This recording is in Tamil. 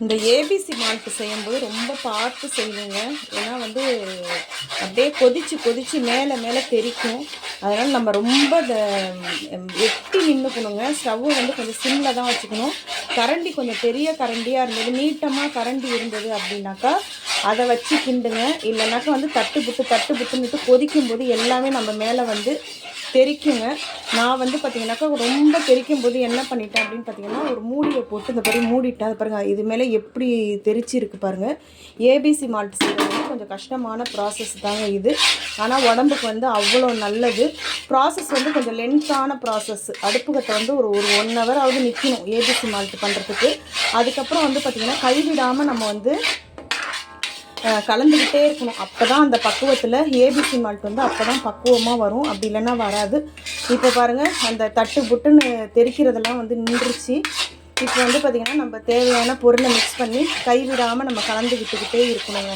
இந்த ஏபிசி மால்ட் செய்யும்போது ரொம்ப பார்த்து செய்வீங்க. ஏன்னா வந்து அப்படியே கொதித்து மேலே மேலே தெறிக்கும். அதனால் நம்ம ரொம்ப எட்டி நின்றுக்கணுங்க. ஸ்டவ்வை வந்து கொஞ்சம் சிம்மில் தான் வச்சுக்கணும். கரண்டி கொஞ்சம் பெரிய கரண்டியாக இருந்தது, நீட்டமாக கரண்டி இருந்தது அப்படின்னாக்கா அதை வச்சு கிண்டுங்க. இல்லைனாக்கா வந்து தட்டு புட்டுன்னுட்டு கொதிக்கும்போது எல்லாமே நம்ம மேலே வந்து தெறிக்குங்க. நான் வந்து பார்த்திங்கனாக்கா ரொம்ப தெறிக்கும் போது என்ன பண்ணிட்டேன் அப்படின்னு பார்த்திங்கன்னா, ஒரு மூடியை போட்டு இந்த மாதிரி மூடிட்டேன். அது பாருங்கள், இது மேலே எப்படி தெரிச்சிருக்கு பாருங்கள். ஏபிசி மால்ட் செய்கிறது கொஞ்சம் கஷ்டமான ப்ராசஸ் தாங்க இது. ஆனால் உடம்புக்கு வந்து அவ்வளோ நல்லது. ப்ராசஸ் வந்து கொஞ்சம் லென்த்தான ப்ராசஸ். அடுப்புக்கிட்ட வந்து ஒரு 1 ஹவராவது நிற்கணும் ஏபிசி மால்ட் பண்ணுறதுக்கு. அதுக்கப்புறம் வந்து பார்த்திங்கன்னா கைவிடாமல் நம்ம வந்து கலந்துக்கிட்டே இருக்கணும். அப்போ தான் அந்த பக்குவத்தில் ஏபிசி மால்ட் வந்து அப்போ தான் பக்குவமாக வரும். அப்படி இல்லைன்னா வராது. இப்போ பாருங்கள், அந்த தட்டு புட்டுன்னு தெரிக்கிறதெல்லாம் வந்து நின்றுச்சு. இப்போ வந்து பார்த்திங்கன்னா நம்ம தேவையான பொருளை மிக்ஸ் பண்ணி கைவிடாமல் நம்ம கலந்து விட்டுக்கிட்டே இருக்கணுங்க.